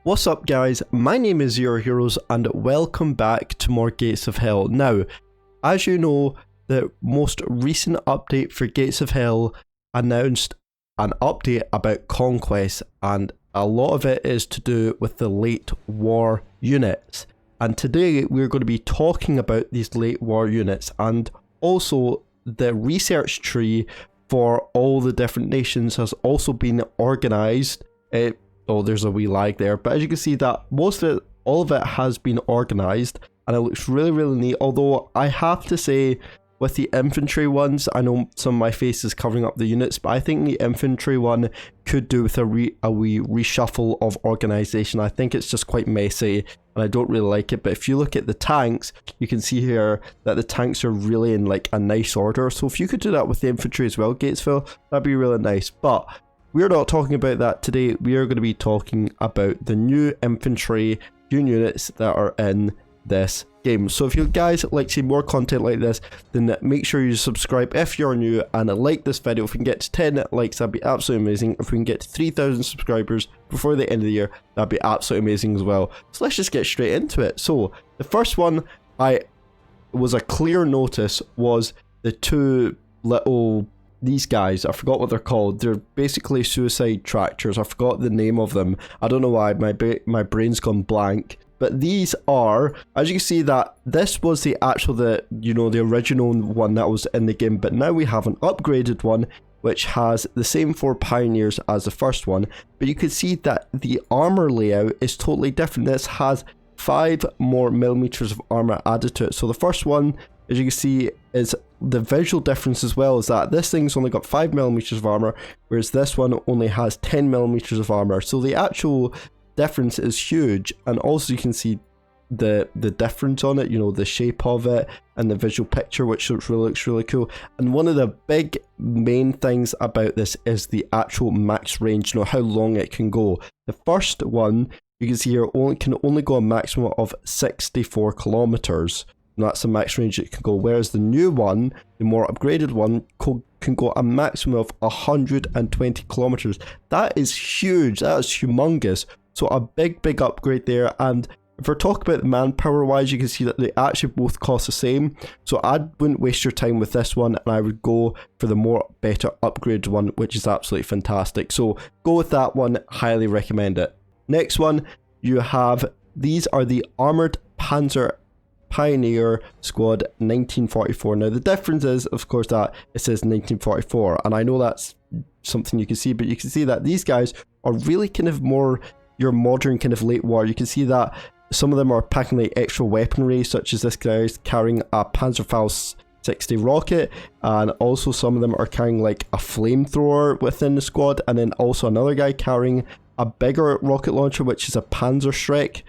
What's up guys, my name is Zero Heroes and welcome back to more Gates of Hell. Now, as you know, the most recent update for Gates of Hell announced an update about Conquest, and a lot of it is to do with the late war units. And today we're going to be talking about these late war units and also the research tree for all the different nations has also been organized. Oh, there's a wee lag there, but as you can see that most of it, all of it has been organized and it looks really neat. Although I have to say, with the infantry ones, I know some of my face is covering up the units, but I think the infantry one could do with a wee reshuffle of organization. I think it's just quite messy and I don't really like it. But if you look at the tanks, you can see here that the tanks are really in like a nice order. So if you could do that with the infantry as well, Gatesville, that'd be really nice. But we're not talking about that today. We are going to be talking about the new infantry units that are in this game. So if you guys like to see more content like this, then make sure you subscribe if you're new and like this video. If we can get to 10 likes, that'd be absolutely amazing. If we can get to 3,000 subscribers before the end of the year, that'd be absolutely amazing as well. So let's just get straight into it. So the first one was a clear notice was the two little... these guys, I forgot what they're called. They're basically suicide tractors. I forgot the name of them. I don't know why, my brain's gone blank. But these are, as you can see, that this was the actual, the original one that was in the game. But now we have an upgraded one, which has the same 4 pioneers as the first one. But you can see that the armor layout is totally different. This has 5 more millimeters of armor added to it. So the first one, as you can see, is the visual difference as well, is that this thing's only got 5 millimeters of armor, whereas this one only has 10 millimeters of armor. So the actual difference is huge, and also you can see the difference on it, the shape of it and the visual picture, which looks really cool. And one of the big main things about this is the actual max range, how long it can go. The first one you can see here can only go a maximum of 64 kilometers. And that's the max range it can go, whereas the new one, the more upgraded one, can go a maximum of 120 kilometers. That is huge. That is humongous. So a big upgrade there. And if we're talking about manpower wise, you can see that they actually both cost the same. So I wouldn't waste your time with this one, and I would go for the better upgraded one, which is absolutely fantastic. So go with that one. Highly recommend it. Next one, you have, these are the Armored Panzer Pioneer Squad 1944. Now the difference is, of course, that it says 1944, and I know that's something you can see, but you can see that these guys are really kind of more your modern kind of late war. You can see that some of them are packing like extra weaponry, such as this guy's carrying a Panzerfaust 60 rocket, and also some of them are carrying like a flamethrower within the squad, and then also another guy carrying a bigger rocket launcher, which is a Panzerschreck,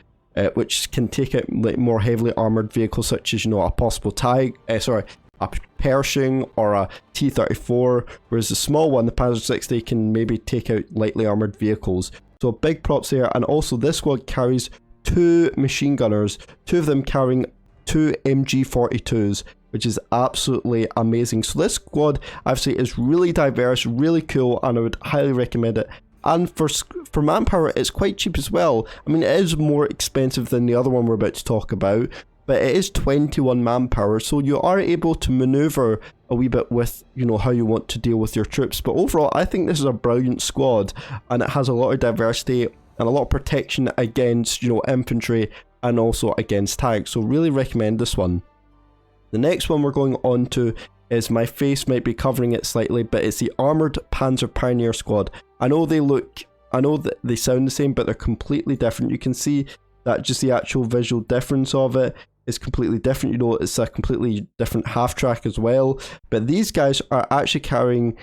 which can take out like more heavily armored vehicles, such as a possible a Pershing or a T-34, whereas the small one, the Panzer 60, can maybe take out lightly armored vehicles. So big props there. And also this squad carries 2 machine gunners, 2 of them carrying 2 MG42s, which is absolutely amazing. So this squad, obviously, is really diverse, really cool, and I would highly recommend it. And for manpower, it's quite cheap as well. I mean, it is more expensive than the other one we're about to talk about, but it is 21 manpower, so you are able to maneuver a wee bit with, how you want to deal with your troops. But overall, I think this is a brilliant squad, and it has a lot of diversity and a lot of protection against, infantry and also against tanks. So really recommend this one. The next one we're going on to is, my face might be covering it slightly, but it's the Armored Panzer Pioneer Squad. I know that they sound the same, but they're completely different. You can see that just the actual visual difference of it is completely different. It's a completely different half track as well. But these guys are actually carrying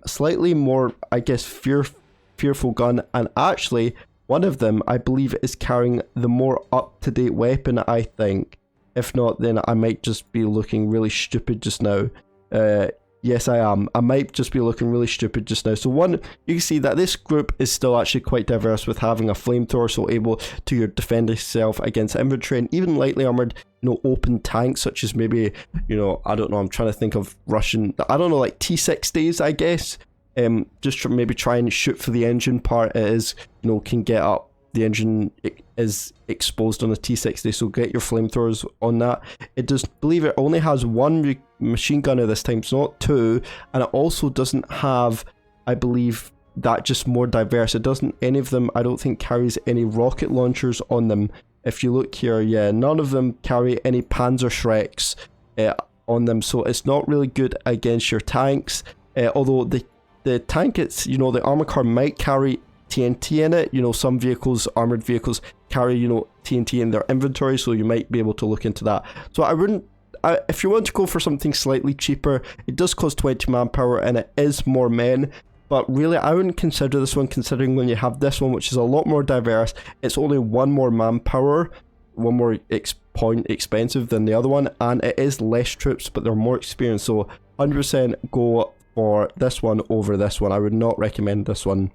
slightly more, I guess, fearful gun, and actually one of them, I believe, is carrying the more up-to-date weapon, I think. If not, then I might just be looking really stupid just now. Yes, I am. I might just be looking really stupid just now. So one, you can see that this group is still actually quite diverse, with having a flamethrower, so able to defend yourself against infantry and even lightly armored, open tanks, such as maybe, I don't know, I'm trying to think of Russian, I don't know, like T-60s, I guess. Just maybe try and shoot for the engine part. It is, can get up the engine is exposed on a T60, so get your flamethrowers on that. It does, believe it only has one machine gunner this time, so not two, and it also doesn't have, I believe, that just more diverse. It doesn't, any of them, I don't think, carries any rocket launchers on them. If you look here, yeah, none of them carry any Panzer Shreks on them, so it's not really good against your tanks. Although the tank, it's, you know, the armor car might carry TNT in it. You know, some vehicles, armored vehicles, carry, you know, TNT in their inventory, so you might be able to look into that. So I wouldn't, if you want to go for something slightly cheaper, it does cost 20 manpower and it is more men. But really, I wouldn't consider this one, considering when you have this one, which is a lot more diverse, it's only one more manpower, one more point expensive than the other one, and it is less troops, but they're more experienced. So 100% go for this one over this one. I would not recommend this one.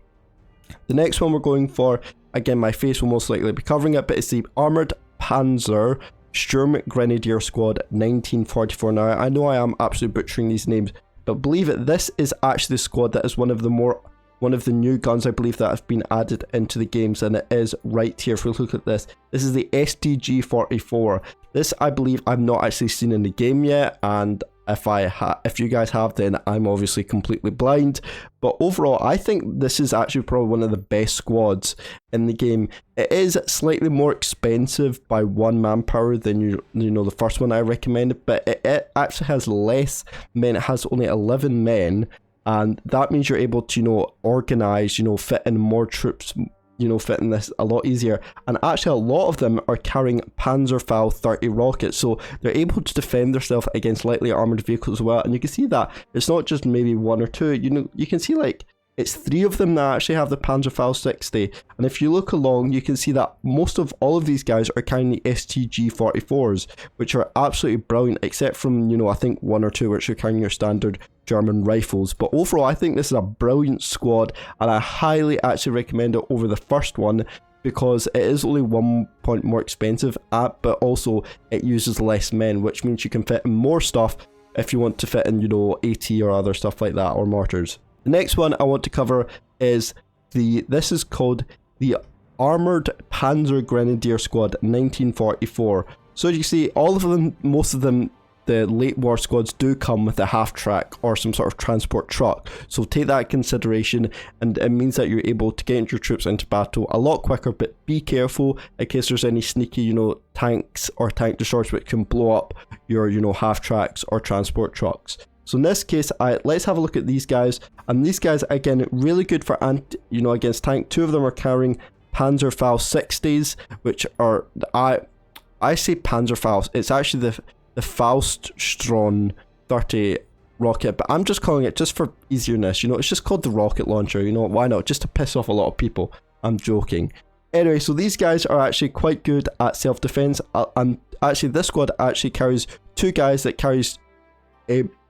The next one we're going for, again, my face will most likely be covering it, but it's the Armored Panzer Sturm Grenadier Squad 1944. Now, I know I am absolutely butchering these names, but believe it, this is actually the squad that is one of the new guns, I believe, that have been added into the games, and it is right here. If we look at this, this is the STG-44. This, I believe, I've not actually seen in the game yet, and if you guys have, then I'm obviously completely blind. But overall, I think this is actually probably one of the best squads in the game. It is slightly more expensive by one manpower than you know the first one I recommended, but it actually has less men. It has only 11 men, and that means you're able to, you know, organize, you know, fit in more troops, you know, fitting this a lot easier. And actually a lot of them are carrying Panzerfaust 30 rockets, so they're able to defend themselves against lightly armored vehicles as well. And you can see that it's not just maybe one or two, you know, you can see like it's 3 of them that actually have the Panzerfaust 60. And if you look along, you can see that most of all of these guys are carrying the STG-44s, which are absolutely brilliant, except from, you know, I think 1 or 2 which are carrying your standard German rifles. But overall, I think this is a brilliant squad, and I highly actually recommend it over the first one, because it is only 1 point more expensive, but also it uses less men, which means you can fit in more stuff if you want to fit in, you know, AT or other stuff like that, or mortars. The next one I want to cover is this is called the Armored Panzer Grenadier Squad 1944. So as you see, all of them, most of them, the late war squads do come with a half-track or some sort of transport truck. So take that in consideration, and it means that you're able to get your troops into battle a lot quicker, but be careful in case there's any sneaky, you know, tanks or tank destroyers which can blow up your, you know, half-tracks or transport trucks. So in this case, let's have a look at these guys. And these guys, again, really good for against tank. 2 of them are carrying Panzerfaust 60s, which are, I say Panzerfaust, it's actually the Fauststron 30 rocket, but I'm just calling it, just for easierness, you know, it's just called the rocket launcher, you know, why not, just to piss off a lot of people. I'm joking. Anyway, so these guys are actually quite good at self-defense, and actually this squad actually carries 2 guys that carries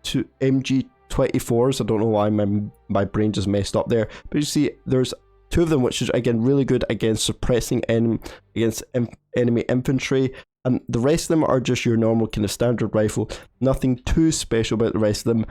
two MG-24s. I don't know why my brain just messed up there, but you see there's 2 of them, which is again really good against suppressing enemy infantry, and the rest of them are just your normal kind of standard rifle. Nothing too special about the rest of them.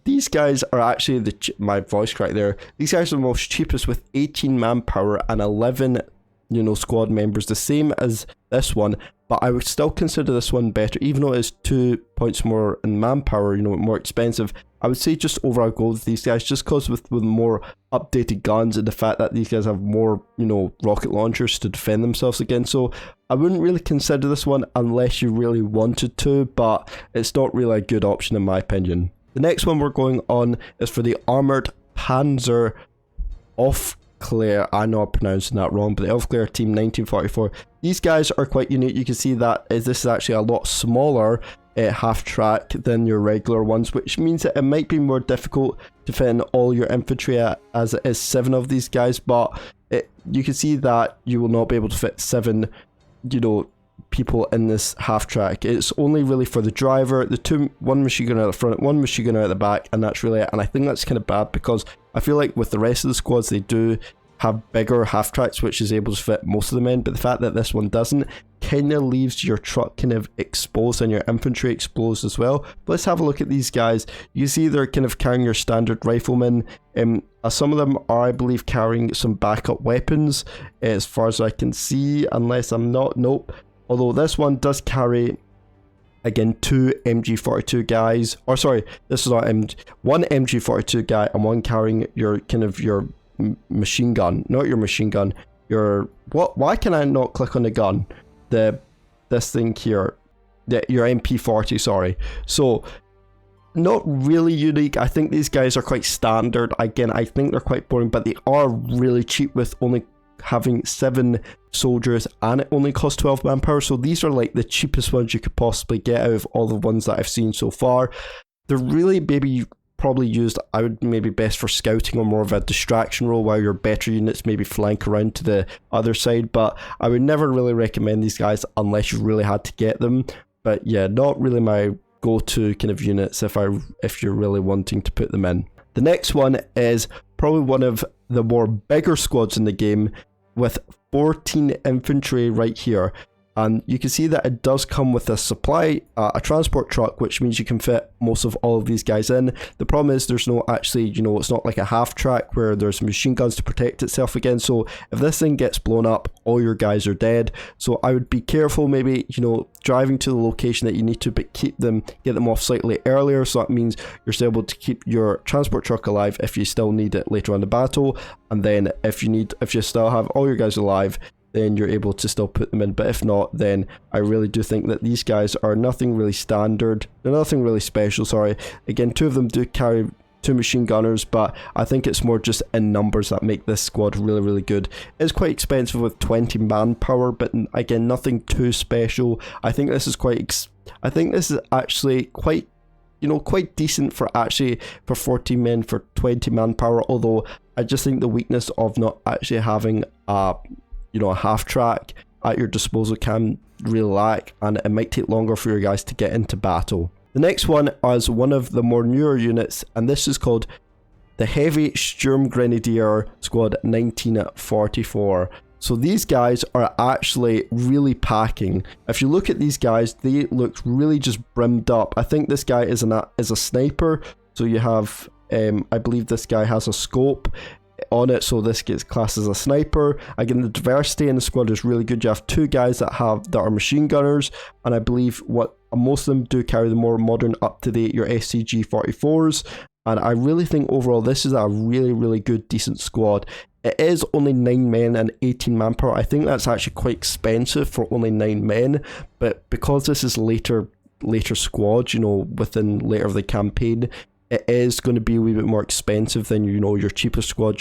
These guys are actually my voice crack there. These guys are the most cheapest with 18 manpower and 11, you know, squad members, the same as this one. But I would still consider this one better, even though it's 2 points more in manpower, you know, more expensive. I would say just overall go with these guys, just because with more updated guns and the fact that these guys have more, you know, rocket launchers to defend themselves against. So I wouldn't really consider this one unless you really wanted to, but it's not really a good option in my opinion. The next one we're going on is for the Armored Panzer Aufklär. I know I'm pronouncing that wrong, but the Aufklär Team 1944. These guys are quite unique. You can see that this is actually a lot smaller half track than your regular ones, which means that it might be more difficult to fit in all your infantry as it is 7 of these guys, but you can see that you will not be able to fit 7, you know, people in this half track. It's only really for the driver, one machine gunner at the front, 1 machine gunner at the back, and that's really it. And I think that's kind of bad, because I feel like with the rest of the squads, they do have bigger half tracks which is able to fit most of them in, but the fact that this one doesn't kind of leaves your truck kind of exposed and your infantry exposed as well. But let's have a look at these guys. You see they're kind of carrying your standard riflemen. Some of them are, I believe, carrying some backup weapons, as far as I can see, unless I'm not. Nope. Although this one does carry, again, 2 MG42 guys, or sorry, this is not one MG42 guy and one carrying your kind of your machine gun, not your machine gun, your why can I not click on the gun? This thing here, your MP40, sorry. So not really unique. I think these guys are quite standard. Again, I think they're quite boring, but they are really cheap with only having 7 soldiers, and it only costs 12 manpower. So these are like the cheapest ones you could possibly get out of all the ones that I've seen so far. They're really probably used, I would maybe best for scouting or more of a distraction role, while your better units maybe flank around to the other side. But I would never really recommend these guys unless you really had to get them. But yeah, not really my go-to kind of units if you're really wanting to put them in. The next one is probably one of the more bigger squads in the game, with 14 infantry right here. And you can see that it does come with a a transport truck, which means you can fit most of all of these guys in. The problem is there's no actually, it's not like a half track where there's machine guns to protect itself again. So if this thing gets blown up, all your guys are dead. So I would be careful, maybe, driving to the location that you need to, but get them off slightly earlier. So that means you're still able to keep your transport truck alive if you still need it later on in the battle. And then if you still have all your guys alive, then you're able to still put them in. But if not, then I really do think that these guys are nothing really standard. They're nothing really special, sorry. Again, 2 of them do carry 2 machine gunners, but I think it's more just in numbers that make this squad really, really good. It's quite expensive with 20 manpower, but again, nothing too special. I think this is actually quite decent for 14 men for 20 manpower, although I just think the weakness of not actually having a half track at your disposal can really lack, and it might take longer for your guys to get into battle. The next one is one of the more newer units, and this is called the Heavy Sturmgrenadier Squad 1944. So these guys are actually really packing. If you look at these guys, they look really just brimmed up. I think this guy is a sniper, so you have, I believe this guy has a scope on it, so this gets classed as a sniper. Again, the diversity in the squad is really good. You have 2 guys that are machine gunners, and I believe most of them do carry the more modern, up-to-date, your SCG 44s. And I really think overall this is a really, really good, decent squad. It is only 9 men and 18 manpower. I think that's actually quite expensive for only 9 men, but because this is later squad, within later of the campaign, it is going to be a wee bit more expensive than your cheapest squad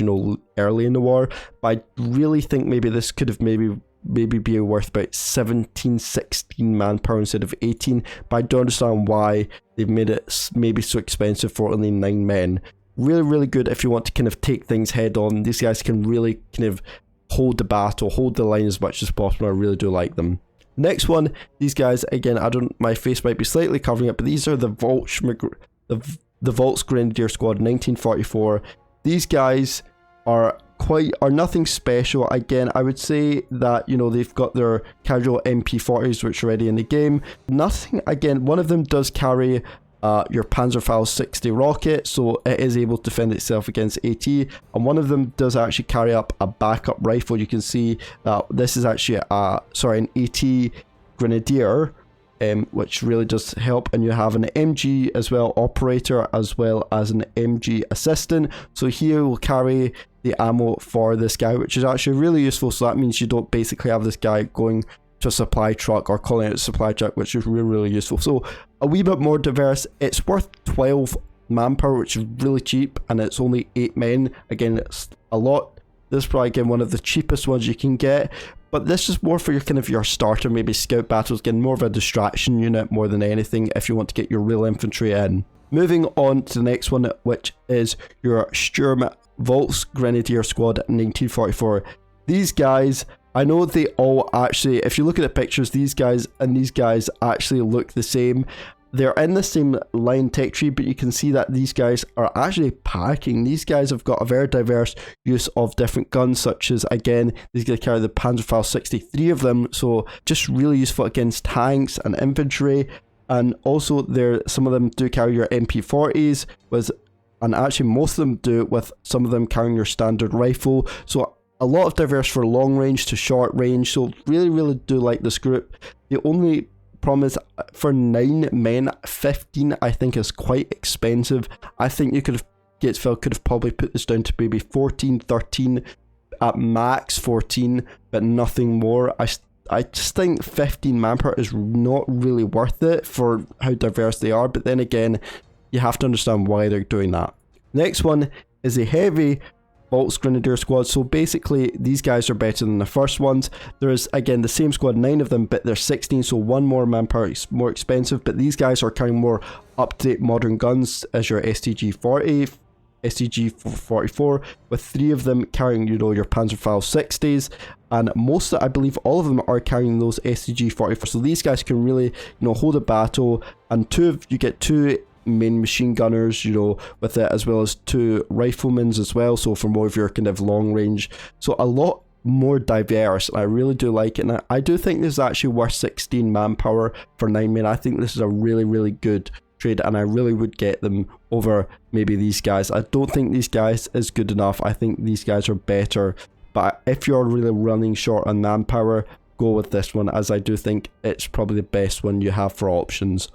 early in the war. But I really think maybe this could have maybe be worth about 17, 16 manpower instead of 18. But I don't understand why they've made it maybe so expensive for only 9 men. Really, really good if you want to kind of take things head on. These guys can really kind of hold the battle, hold the line as much as possible. I really do like them. Next one, these guys, again, my face might be slightly covering it, but these are the Volksgrenadier Squad 1944. These guys are nothing special. Again, I would say that they've got their casual MP40s which are already in the game. Nothing. Again, one of them does carry your Panzerfaust 60 rocket, so it is able to defend itself against AT, and one of them does actually carry up a backup rifle. You can see that this is actually an AT Grenadier, which really does help. And you have an MG as well operator, as well as an MG assistant, so here will carry the ammo for this guy, which is actually really useful. So that means you don't basically have this guy going to a supply truck or calling out a supply truck, which is really, really useful. So a wee bit more diverse. It's worth 12 manpower, which is really cheap, and it's only 8 men. Again, it's a lot. This is probably, again, one of the cheapest ones you can get, but this is more for your starter, maybe scout battles, getting more of a distraction unit more than anything if you want to get your real infantry in. Moving on to the next one, which is your Sturm Volksgrenadier Squad 1944. These guys, I know they all actually, if you look at the pictures, these guys and these guys actually look the same. they're in the same line tech tree, but you can see that these guys are actually packing. These guys have got a very diverse use of different guns, such as, again, these guys carry the Panzerfaust 63 of them, so just really useful against tanks and infantry. And also, some of them do carry your MP40s, and actually most of them do, with some of them carrying your standard rifle. So a lot of diverse for long range to short range. So really do like this group. The only problem is, for 9 men, 15 I think is quite expensive. I think Gatesville could have probably put this down to maybe 14, 13, at max 14, but nothing more. I just think 15 manpower is not really worth it for how diverse they are, but then again, you have to understand why they're doing that. Next one is a heavy Volks Grenadier squad. So basically, these guys are better than the first ones. There's, again, the same squad, 9 of them, but they're 16, so 1 more manpower, more expensive. But these guys are carrying more up-to-date modern guns as your STG-40, STG-44, with 3 of them carrying, your Panzerfaust 60s. And I believe all of them are carrying those STG-44. So these guys can really, hold a battle. And you get 2 main machine gunners, with it, as well as 2 riflemen as well, so for more of your kind of long range. So a lot more diverse, and I really do like it. And I do think this is actually worth 16 manpower for 9 men. I think this is a really good trade, and I really would get them over maybe these guys. I don't think these guys is good enough. I think these guys are better, but if you're really running short on manpower, go with this one, as I do think it's probably the best one you have for options.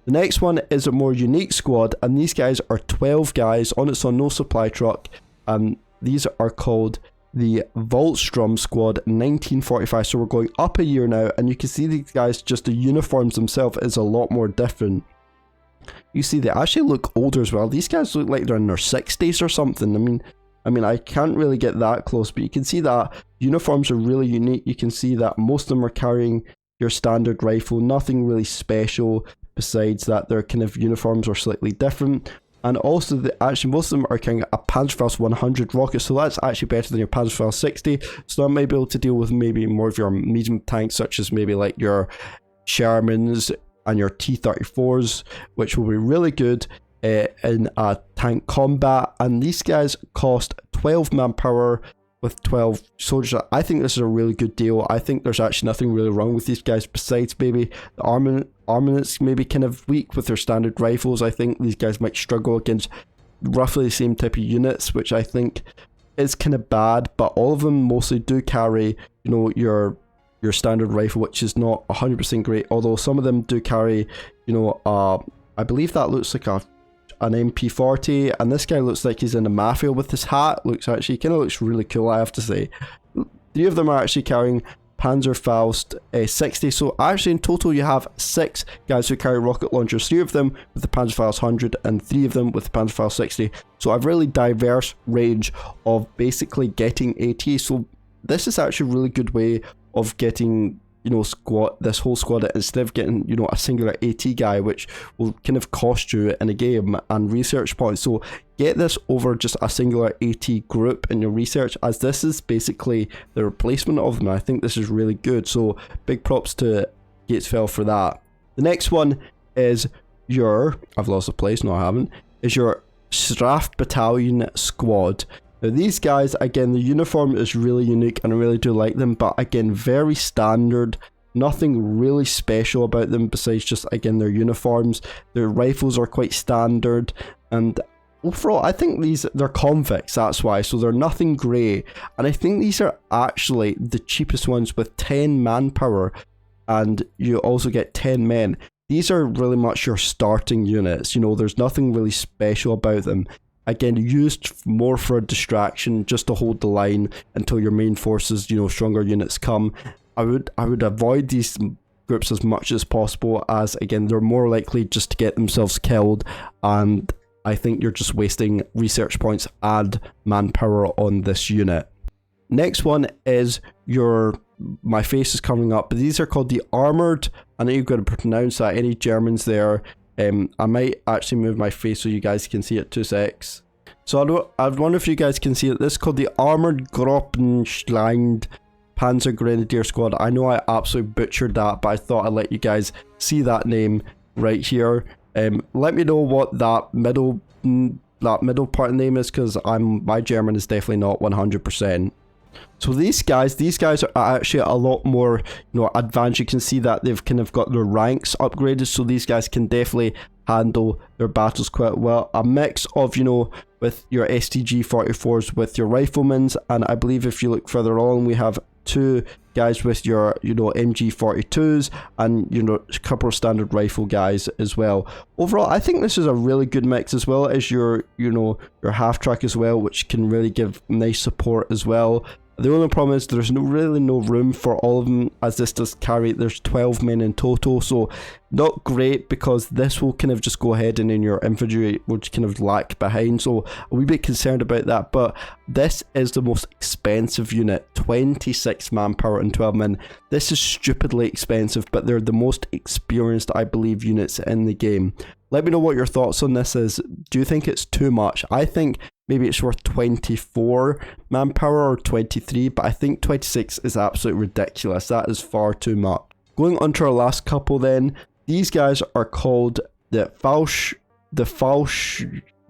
The next one is a more unique squad, and these guys are 12 guys on its own, no supply truck, and these are called the Voltstrom Squad 1945. So we're going up a year now, and you can see these guys, just the uniforms themselves is a lot more different. You see they actually look older as well. These guys look like they're in their 60s or something. I mean, I can't really get that close, but you can see that uniforms are really unique. You can see that most of them are carrying your standard rifle, nothing really special. Besides that, their kind of uniforms are slightly different, and also actually most of them are carrying a Panzerfaust 100 rocket, so that's actually better than your Panzerfaust 60. So that might be able to deal with maybe more of your medium tanks, such as maybe like your Shermans and your T-34s, which will be really good in a tank combat. And these guys cost 12 manpower with 12 soldiers. I think this is a really good deal. I think there's actually nothing really wrong with these guys, besides maybe the armaments maybe kind of weak with their standard rifles. I think these guys might struggle against roughly the same type of units, which I think is kind of bad, but all of them mostly do carry, your standard rifle, which is not 100% great, although some of them do carry, I believe that looks like an MP40, and this guy looks like he's in the mafia with his hat. Kind of looks really cool, I have to say. 3 of them are actually carrying Panzerfaust 60, so actually in total you have 6 guys who carry rocket launchers, 3 of them with the Panzerfaust 100 and 3 of them with the Panzerfaust 60. So a really diverse range of basically getting AT. So this is actually a really good way of getting this whole squad, instead of getting a singular AT guy, which will kind of cost you in a game and research points. So get this over just a singular AT group in your research, as this is basically the replacement of them. I think this is really good, so big props to Gatesville for that. The next one is I've lost the place, no I haven't, is your Straff Battalion Squad. Now these guys, again, the uniform is really unique and I really do like them, but again, very standard, nothing really special about them besides just, again, their uniforms. Their rifles are quite standard, and overall I think they're convicts, that's why, so they're nothing great. And I think these are actually the cheapest ones with 10 manpower, and you also get 10 men. These are really much your starting units, there's nothing really special about them. Again, used more for a distraction, just to hold the line until your main forces, stronger units come. I would avoid these groups as much as possible, as again, they're more likely just to get themselves killed, and I think you're just wasting research points and manpower on this unit. Next one is my face is coming up, but these are called the Armored. I know you've got to pronounce that, any Germans there. I might actually move my face so you guys can see it, 2 secs. So I wonder if you guys can see it. This is called the Armored Gruppenschlag Panzer Grenadier Squad. I know I absolutely butchered that, but I thought I'd let you guys see that name right here. Let me know what that middle part name is, because my German is definitely not 100%. So these guys are actually a lot more, advanced. You can see that they've kind of got their ranks upgraded, so these guys can definitely handle their battles quite well. A mix of, with your STG-44s with your riflemen's, and I believe if you look further along, we have 2 guys with your, MG-42s and, a couple of standard rifle guys as well. Overall, I think this is a really good mix, as well as your, your half-track as well, which can really give nice support as well. The only problem is there's really no room for all of them, as this does carry, there's 12 men in total, so not great, because this will kind of just go ahead and in your infantry will just kind of lag behind, so a wee bit concerned about that. But this is the most expensive unit, 26 manpower and 12 men. This is stupidly expensive, but they're the most experienced, I believe, units in the game. Let me know what your thoughts on this is. Do you think it's too much? I think maybe it's worth 24 manpower or 23, but I think 26 is absolutely ridiculous. That is far too much. Going on to our last couple then, these guys are called the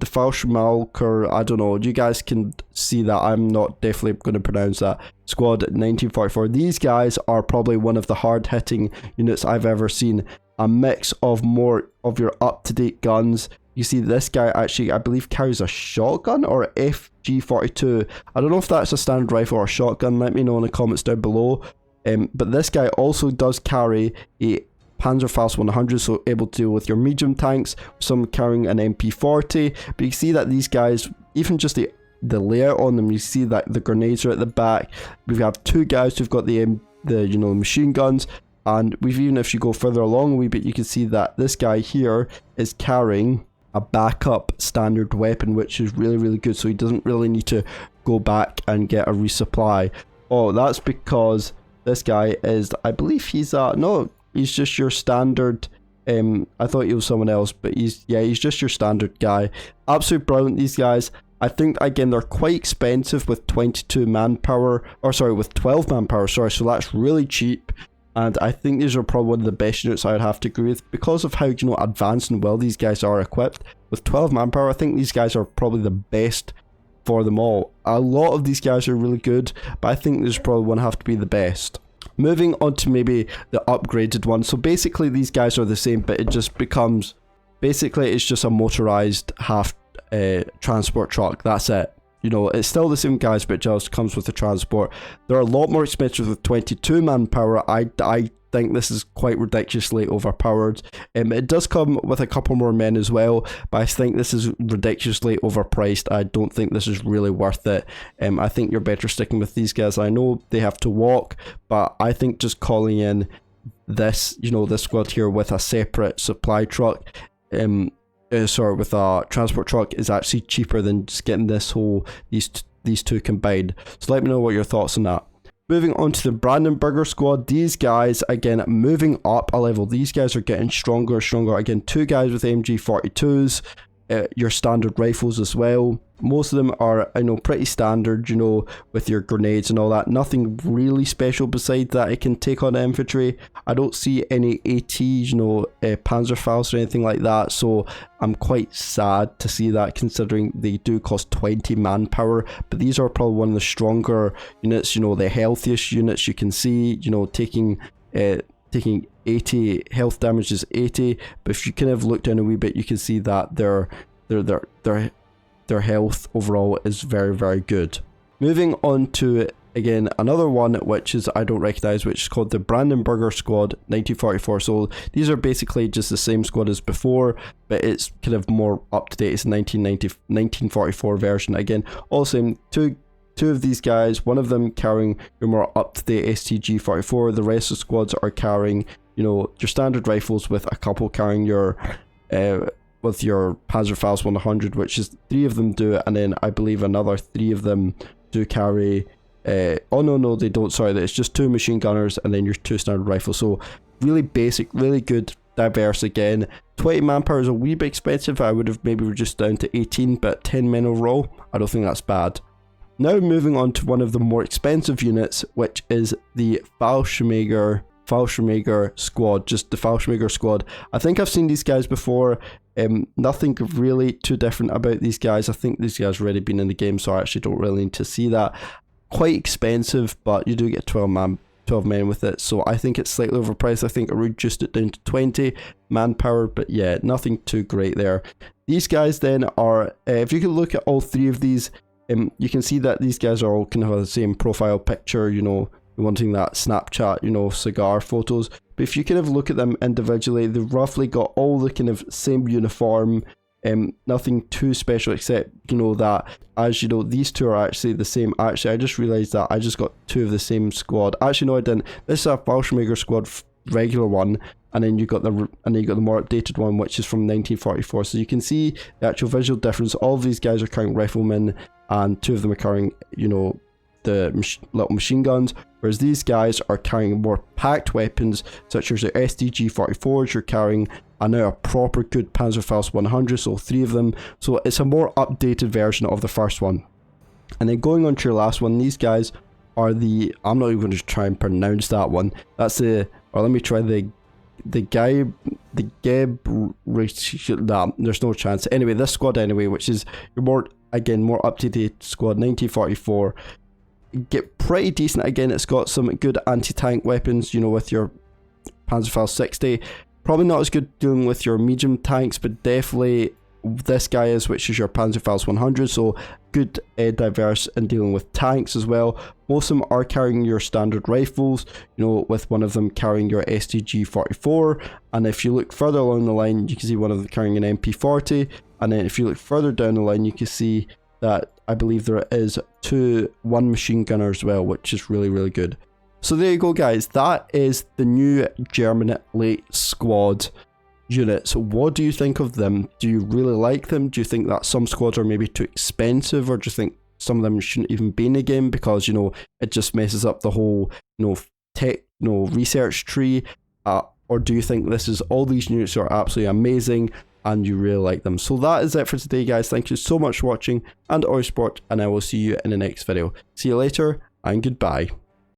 Falschmalker, I don't know, you guys can see that I'm not definitely going to pronounce that, squad 1944. These guys are probably one of the hard hitting units I've ever seen. A mix of more of your up-to-date guns. You see this guy actually, I believe, carries a shotgun or FG-42. I don't know if that's a standard rifle or a shotgun. Let me know in the comments down below. But this guy also does carry a Panzerfaust 100, so able to deal with your medium tanks. Some carrying an MP40. But you see that these guys, even just the layout on them, you see that the grenades are at the back. We have 2 guys who've got the machine guns. And even if you go further along a wee bit, you can see that this guy here is carrying a backup standard weapon, which is really, really good. So he doesn't really need to go back and get a resupply. Oh, that's because this guy is, I believe he's no, he's just your standard. I thought he was someone else, but he's just your standard guy. Absolutely brilliant, these guys. I think, again, they're quite expensive with 22 manpower, or sorry, with 12 manpower, sorry, so that's really cheap. And I think these are probably one of the best units I would have to agree with, because of how, advanced and well these guys are equipped. With 12 manpower, I think these guys are probably the best for them all. A lot of these guys are really good, but I think this probably one have to be the best. Moving on to maybe the upgraded one. So basically these guys are the same, but it just becomes, basically it's just a motorized half transport truck. That's it. It's still the same guys, but it just comes with the transport. They're a lot more expensive with 22 manpower. I think this is quite ridiculously overpowered. It does come with a couple more men as well, but I think this is ridiculously overpriced. I don't think this is really worth it. I think you're better sticking with these guys. I know they have to walk, but I think just calling in this, this squad here with a separate supply truck, with a transport truck, is actually cheaper than just getting these two combined. So let me know what your thoughts on that. Moving on to the Brandenburger squad, these guys, again, moving up a level. These guys are getting stronger and stronger. Again, 2 guys with MG42s, your standard rifles as well. Most of them are, pretty standard, with your grenades and all that. Nothing really special besides that it can take on infantry. I don't see any AT, Panzerfaust or anything like that. So I'm quite sad to see that, considering they do cost 20 manpower. But these are probably one of the stronger units, the healthiest units you can see, taking 80 health damage is 80. But if you kind of look down a wee bit, you can see that their health overall is very, very good. Moving on to, again, another one which is I don't recognize, which is called the Brandenburger squad 1944. So these are basically just the same squad as before, but it's kind of more up to date. It's a 1944 version. Again, all same. Two of these guys, one of them carrying your more up to date STG-44. The rest of the squads are carrying, your standard rifles, with a couple carrying your with your Panzerfaust 100, which is 3 of them do it, and then I believe another 3 of them do carry oh no they don't, sorry, it's just 2 machine gunners and then your 2 standard rifles. So really basic, really good, diverse. Again, 20 manpower is a wee bit expensive. I would have maybe reduced down to 18, but 10 men overall, I don't think that's bad. Now moving on to one of the more expensive units, which is the Fallschirmjäger Fallschirmjäger squad, just the Fallschirmjäger squad. I think I've seen these guys before. Nothing really too different about these guys. I think these guys already been in the game, so I actually don't really need to see that. Quite expensive, but you do get 12 men with it, so I think it's slightly overpriced. I think I reduced it down to 20 manpower, but yeah, nothing too great there. These guys then are, if you can look at all three of these, you can see that these guys are all kind of the same profile picture, you know, wanting that Snapchat, you know, cigar photos. But if you kind of look at them individually, they've roughly got all the kind of same uniform, nothing too special except, you know, that, as you know, these two are actually the same. Actually, I just realized that I just got two of the same squad. Actually, no, I didn't. This is a Fallschirmjäger squad regular one, and then you got the more updated one, which is from 1944. So you can see the actual visual difference. All of these guys are carrying riflemen, and two of them are carrying, you know, the little machine guns, whereas these guys are carrying more packed weapons, such as the SDG-44s. You're carrying now a proper good Panzerfaust 100, so three of them. So it's a more updated version of the first one. And then going on to your last one, these guys are the, I'm not even going to try and pronounce that one. That's the, or let me try the Geb, nah, there's no chance. Anyway, this squad anyway, which is your more, again, more up-to-date squad, 1944. Get pretty decent. Again, it's got some good anti-tank weapons, you know, with your Panzerfaust 60. Probably not as good dealing with your medium tanks, but definitely this guy is, which is your Panzerfaust 100, so good diverse in dealing with tanks as well. Most of them are carrying your standard rifles, you know, with one of them carrying your STG-44, and if you look further along the line, you can see one of them carrying an MP-40, and then if you look further down the line, you can see that I believe there is one machine gunner as well, which is really, really good. So there you go, guys. That is the new German Late Squad units. What do you think of them? Do you really like them? Do you think that some squads are maybe too expensive, or do you think some of them shouldn't even be in the game because, you know, it just messes up the whole, you know, tech, you know, research tree? Or do you think this is, all these units are absolutely amazing and you really like them? So that is it for today, guys. Thank you so much for watching, and Ostfront, and I will see you in the next video. See you later, and goodbye.